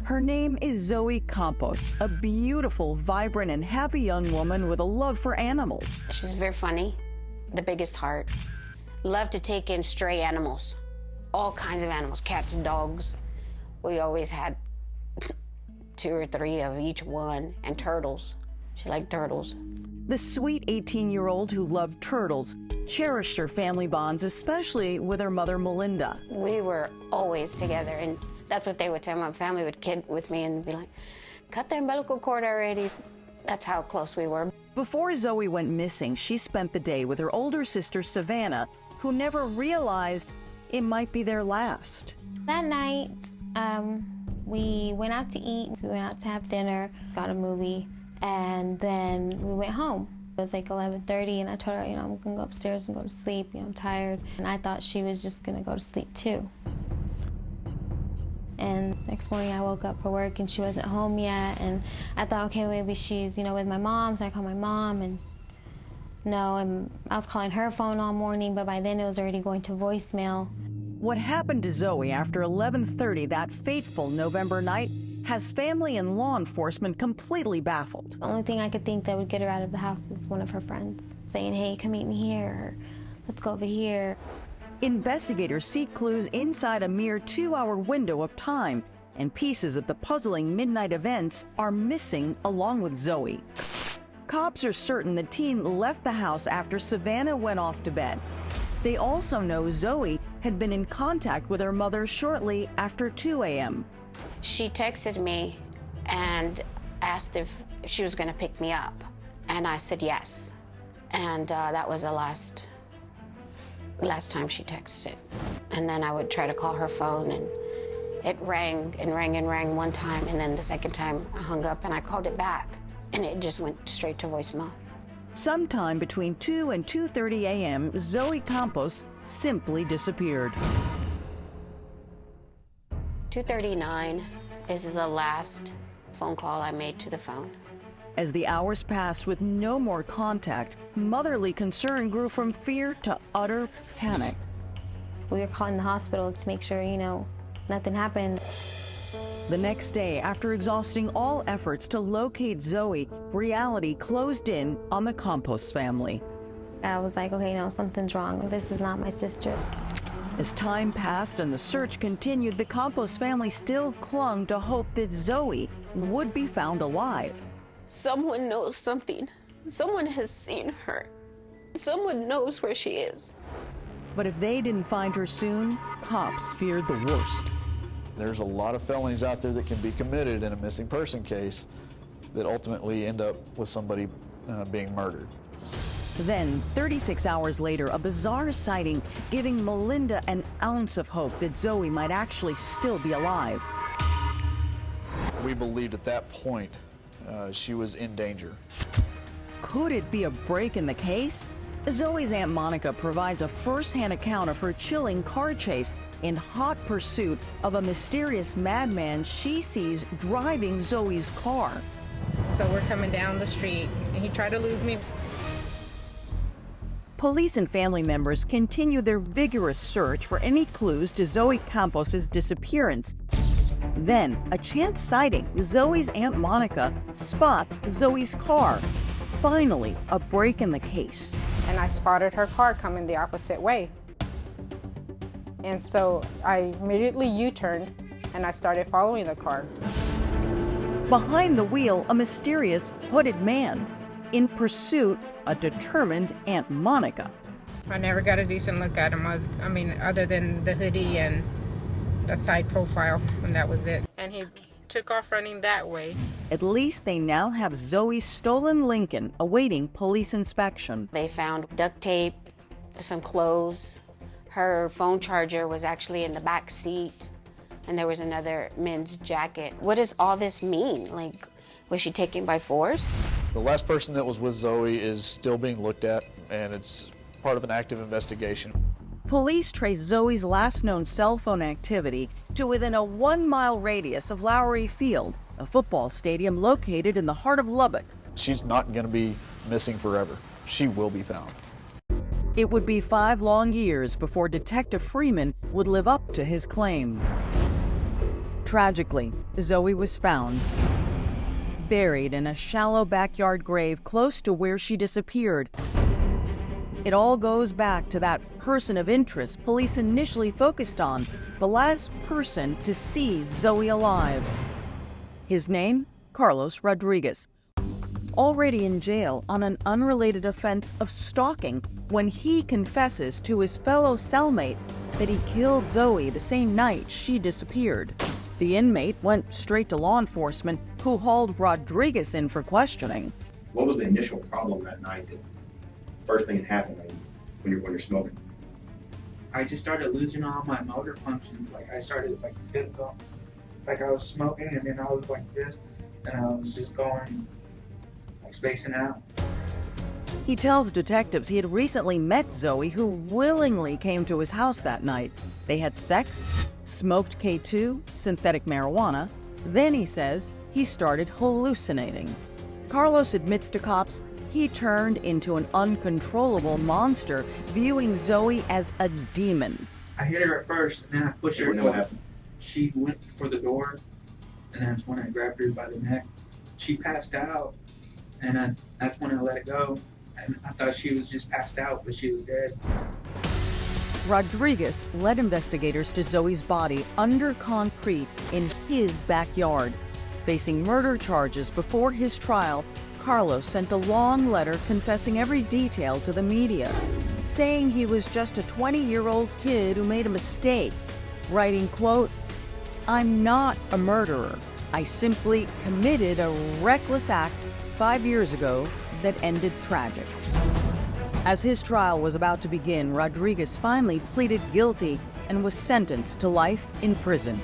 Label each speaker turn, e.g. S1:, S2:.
S1: Her name is Zoe Campos, a beautiful, vibrant, and happy young woman with a love for animals.
S2: She's very funny, the biggest heart. Loved to take in stray animals, all kinds of animals, cats and dogs. We always had 2 or 3 of each one, and turtles. She liked turtles.
S1: The sweet 18-year-old who loved turtles cherished her family bonds, especially with her mother, Melinda.
S2: We were always together, and that's what they would tell. My family would kid with me and be like, cut the umbilical cord already. That's how close we were.
S1: Before Zoe went missing, she spent the day with her older sister, Savannah, who never realized it might be their last.
S3: That night, we went out to eat. We went out to have dinner, got a movie, and then we went home. It was like 11:30, and I told her, I'm gonna go upstairs and go to sleep. I'm tired. And I thought she was just gonna go to sleep too. And next morning I woke up for work and she wasn't home yet, and I thought, okay, maybe she's, with my mom, so I called my mom, and no, and I was calling her phone all morning, but by then it was already going to voicemail.
S1: What happened to Zoe after 11:30 that fateful November night has family and law enforcement completely baffled.
S3: The only thing I could think that would get her out of the house is one of her friends saying, hey, come meet me here, or let's go over here.
S1: Investigators seek clues inside a mere 2-hour window of time, and pieces of the puzzling midnight events are missing along with Zoe. Cops are certain the teen left the house after Savannah went off to bed. They also know Zoe had been in contact with her mother shortly after 2 a.m.
S2: She texted me and asked if she was gonna pick me up. And I said yes. And that was the last time she texted. And then I would try to call her phone, and it rang and rang and rang one time, and then the second time I hung up and I called it back, and it just went straight to voicemail.
S1: Sometime between 2 and 2:30 a.m., Zoe Campos simply disappeared.
S2: 2:39 is the last phone call I made to the phone.
S1: As the hours passed with no more contact, motherly concern grew from fear to utter panic.
S3: We were calling the hospitals to make sure, nothing happened.
S1: The next day, after exhausting all efforts to locate Zoe, reality closed in on the Campos family.
S3: I was like, okay, no, something's wrong. This is not my sister.
S1: As time passed and the search continued, the Campos family still clung to hope that Zoe would be found alive.
S2: Someone knows something. Someone has seen her. Someone knows where she is.
S1: But if they didn't find her soon, cops feared the worst.
S4: There's a lot of felonies out there that can be committed in a missing person case that ultimately end up with somebody being murdered.
S1: Then, 36 hours later, a bizarre sighting giving Melinda an ounce of hope that Zoe might actually still be alive.
S4: We believed at that point she was in danger.
S1: Could it be a break in the case? Zoe's Aunt Monica provides a first-hand account of her chilling car chase in hot pursuit of a mysterious madman she sees driving Zoe's car.
S5: So we're coming down the street, and he tried to lose me.
S1: Police and family members continue their vigorous search for any clues to Zoe Campos' disappearance. Then, a chance sighting, Zoe's Aunt Monica spots Zoe's car. Finally, a break in the case.
S5: And I spotted her car coming the opposite way. And so I immediately U-turned and I started following the car.
S1: Behind the wheel, a mysterious hooded man. In pursuit, a determined Aunt Monica.
S5: I never got a decent look at him, other than the hoodie and the side profile, and that was it. And he took off running that way.
S1: At least they now have Zoe's stolen Lincoln awaiting police inspection.
S2: They found duct tape, some clothes. Her phone charger was actually in the back seat, and there was another men's jacket. What does all this mean? Like, was she taken by force?
S4: The last person that was with Zoe is still being looked at, and it's part of an active investigation.
S1: Police trace Zoe's last known cell phone activity to within a 1-mile radius of Lowry Field, a football stadium located in the heart of Lubbock.
S4: She's not going to be missing forever. She will be found.
S1: It would be 5 long years before Detective Freeman would live up to his claim. Tragically, Zoe was found buried in a shallow backyard grave close to where she disappeared. It all goes back to that person of interest police initially focused on, the last person to see Zoe alive. His name? Carlos Rodriguez. Already in jail on an unrelated offense of stalking when he confesses to his fellow cellmate that he killed Zoe the same night she disappeared. The inmate went straight to law enforcement, who hauled Rodriguez in for questioning.
S6: What was the initial problem that night? That first thing that happened when you're smoking?
S7: I just started losing all my motor functions. Like I started like I was smoking, and then I was like this, and I was just going like spacing out.
S1: He tells detectives he had recently met Zoe, who willingly came to his house that night. They had sex, smoked K2, synthetic marijuana. Then he says he started hallucinating. Carlos admits to cops he turned into an uncontrollable monster, viewing Zoe as a demon.
S7: I hit her at first, and then I pushed her.
S6: What happened?
S7: She went for the door, and that's when I grabbed her by the neck. She passed out, and that's when I let it go. And I thought she was just passed out, but she was dead.
S1: Rodriguez led investigators to Zoe's body under concrete in his backyard. Facing murder charges before his trial, Carlos sent a long letter confessing every detail to the media, saying he was just a 20-year-old kid who made a mistake, writing, quote, "I'm not a murderer. I simply committed a reckless act 5 years ago that ended tragic." As his trial was about to begin, Rodriguez finally pleaded guilty and was sentenced to life in prison.